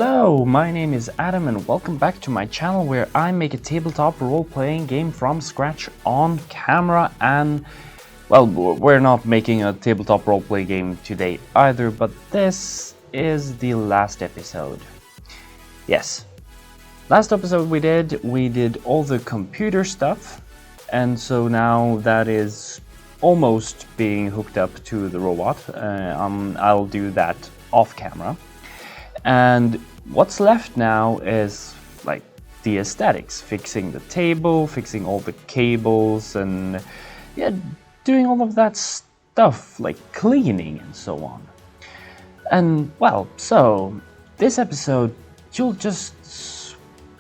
Hello, my name is Adam and welcome back to my channel where I make a tabletop role-playing game from scratch on camera. And well, we're not making a tabletop role-play game today either, but this is the last episode. Yes, last episode we did all the computer stuff, and so now that is almost being hooked up to the robot. I'll do that off camera. And what's left now is like the aesthetics, fixing the table, fixing all the cables, and yeah, doing all of that stuff like cleaning and so on. And well, so this episode you'll just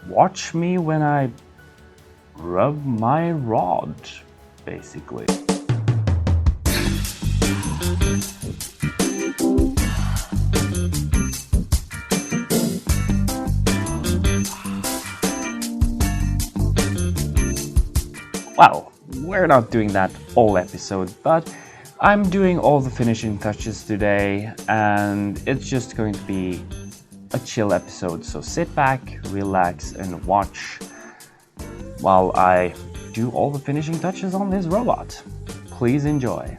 watch me when I rub my rod, basically. Well, we're not doing that all episode, but I'm doing all the finishing touches today, and it's just going to be a chill episode. So sit back, relax, and watch while I do all the finishing touches on this robot. Please enjoy.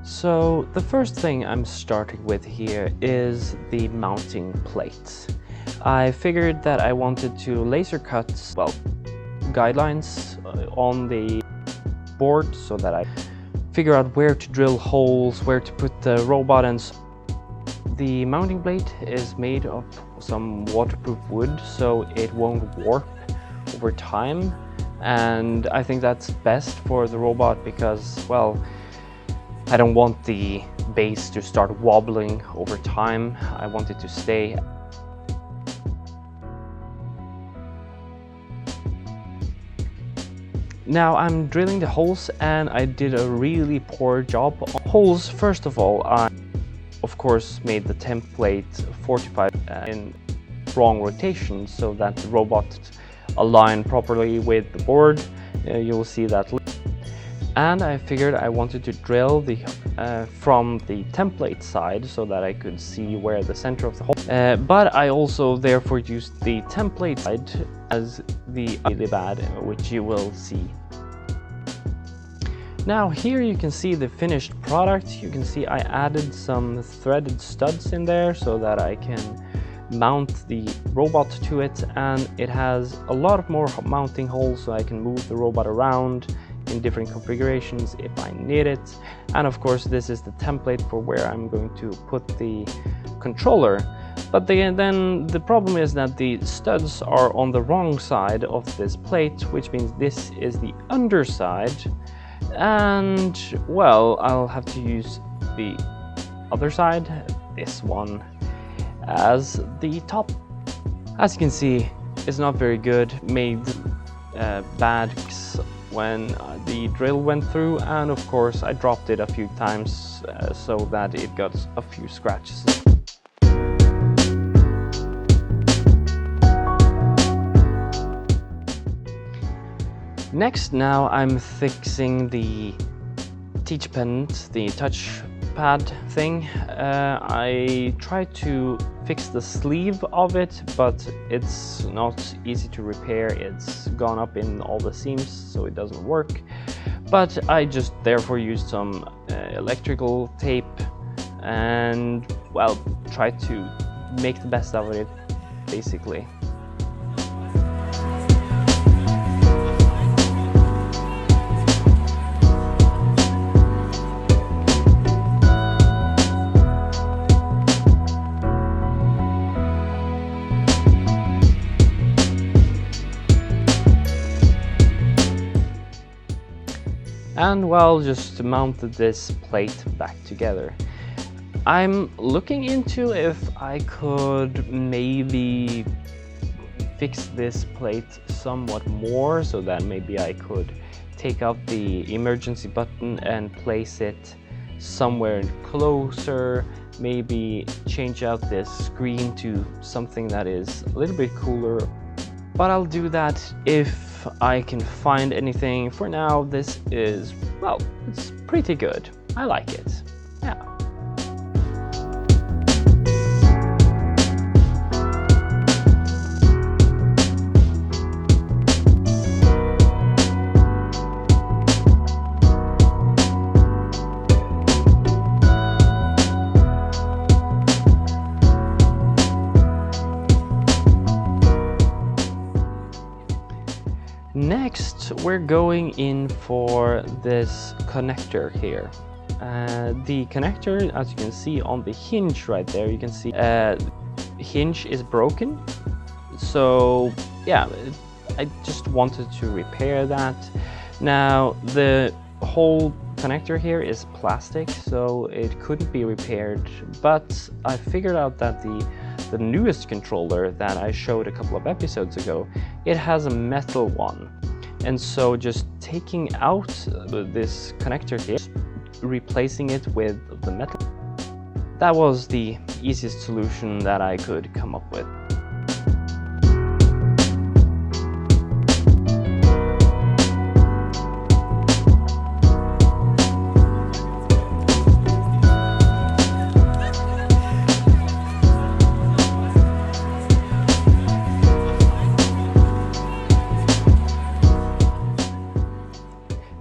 So the first thing I'm starting with here is the mounting plate. I figured that I wanted to laser cut, well, guidelines on the board so that I figure out where to drill holes, where to put the robot in. The mounting plate is made of some waterproof wood so it won't warp over time, and I think that's best for the robot because, well, I don't want the base to start wobbling over time. I want it to stay. Now I'm drilling the holes, and I did a really poor job on holes. First of all, I of course made the template 45 in wrong rotation so that the robot aligned properly with the board. You'll see that. And I figured I wanted to drill the from the template side so that I could see where the center of the hole. But I also therefore used the template side as the really bad, which you will see. Now here you can see the finished product. You can see I added some threaded studs in there so that I can mount the robot to it, and it has a lot of more mounting holes so I can move the robot around in different configurations if I need it. And of course this is the template for where I'm going to put the controller. But then the problem is that the studs are on the wrong side of this plate, which means this is the underside, and well, I'll have to use the other side, this one, as the top. As you can see, it's not very good, made bad when the drill went through, and of course I dropped it a few times so that it got a few scratches. Next, now I'm fixing the teach pendant, the touchpad thing. I tried to fix the sleeve of it, but it's not easy to repair. It's gone up in all the seams, so it doesn't work. But I just therefore used some electrical tape and, well, tried to make the best of it, basically. And well, just mounted this plate back together. I'm looking into if I could maybe fix this plate somewhat more so that maybe I could take out the emergency button and place it somewhere closer, maybe change out this screen to something that is a little bit cooler. But I'll do that if if I can find anything. For now, this is, well, it's pretty good. I like it. Yeah. Next, we're going in for this connector here. The connector, as you can see on the hinge right there, you can see hinge is broken. So yeah, I just wanted to repair that. Now the whole connector here is plastic, so it couldn't be repaired, but I figured out that the newest controller that I showed a couple of episodes ago, it has a metal one. And so just taking out this connector here, replacing it with the metal, that was the easiest solution that I could come up with.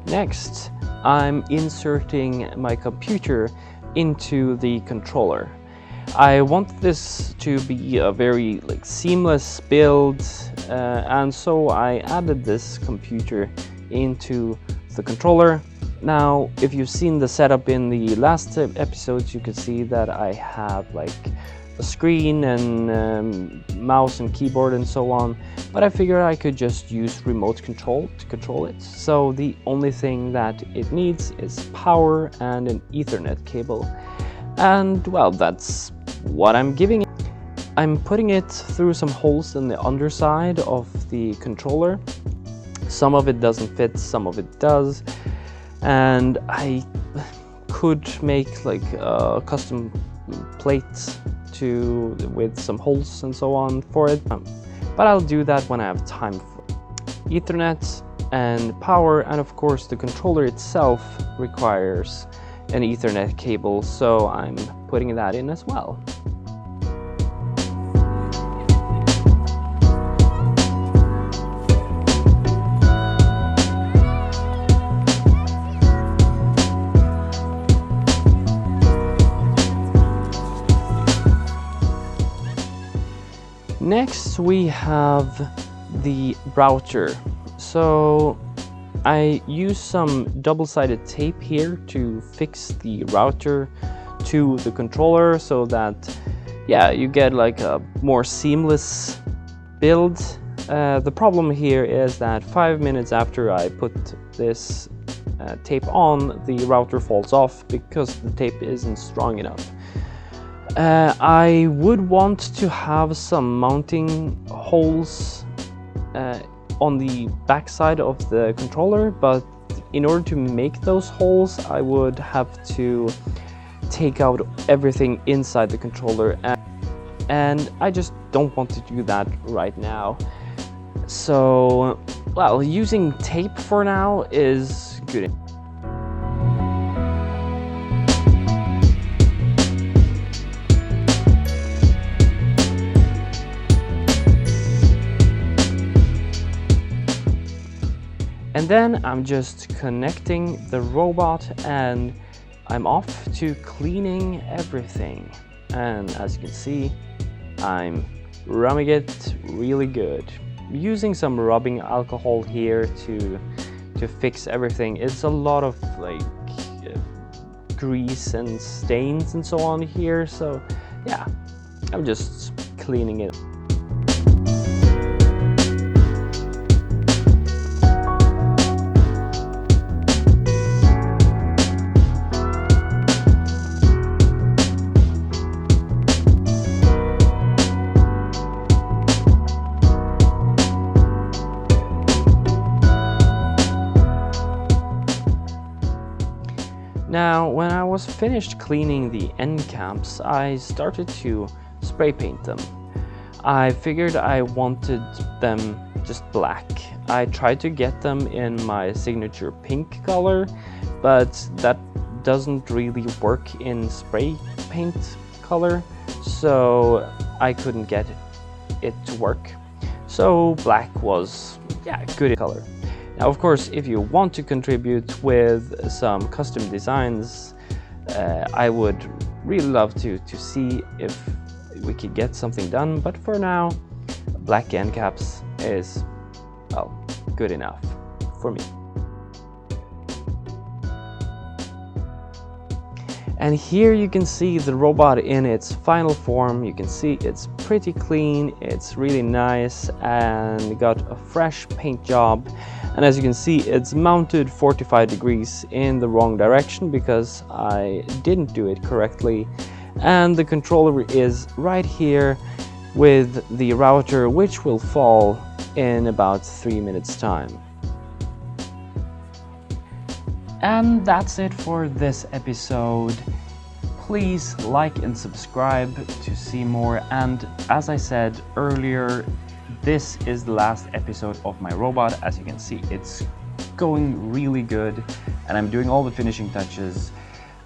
Next, I'm inserting my computer into the controller. I want this to be a very seamless build, and so I added this computer into the controller. Now, if you've seen the setup in the last episodes, you can see that I have a screen and mouse and keyboard and so on, but I figured I could just use remote control to control it. So the only thing that it needs is power and an Ethernet cable. And well, that's what I'm giving it. I'm putting it through some holes in the underside of the controller. Some of it doesn't fit, some of it does. And I could make a custom plate with some holes and so on for it, but I'll do that when I have time for it. Ethernet and power, and of course the controller itself requires an Ethernet cable, so I'm putting that in as well. Next, we have the router. So I use some double-sided tape here to fix the router to the controller so that, yeah, you get a more seamless build. The problem here is that 5 minutes after I put this tape on, the router falls off because the tape isn't strong enough. I would want to have some mounting holes on the back side of the controller, but in order to make those holes, I would have to take out everything inside the controller, and I just don't want to do that right now. So, well, using tape for now is good. And then I'm just connecting the robot and I'm off to cleaning everything. And as you can see, I'm rubbing it really good. Using some rubbing alcohol here to fix everything. It's a lot of grease and stains and so on here, so yeah, I'm just cleaning it. Now, when I was finished cleaning the end caps, I started to spray paint them. I figured I wanted them just black. I tried to get them in my signature pink color, but that doesn't really work in spray paint color, so I couldn't get it to work. So black was, yeah, good color. Now, of course, if you want to contribute with some custom designs, I would really love to see if we could get something done, but for now, black end caps is, well, good enough for me. And here you can see the robot in its final form. You can see it's pretty clean, it's really nice, and got a fresh paint job. And as you can see, it's mounted 45 degrees in the wrong direction because I didn't do it correctly. And the controller is right here with the router, which will fall in about 3 minutes time. And that's it for this episode. Please like and subscribe to see more. And as I said earlier, this is the last episode of my robot. As you can see, it's going really good and I'm doing all the finishing touches.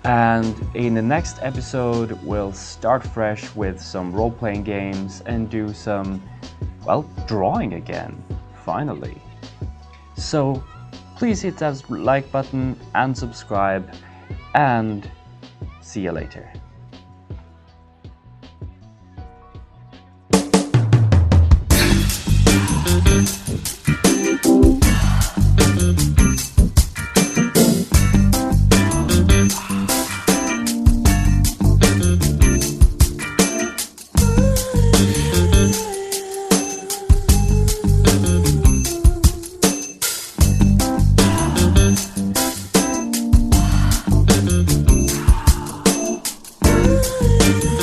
And in the next episode, we'll start fresh with some role-playing games and do some, well, drawing again, finally. So please hit that like button and subscribe, and see you later.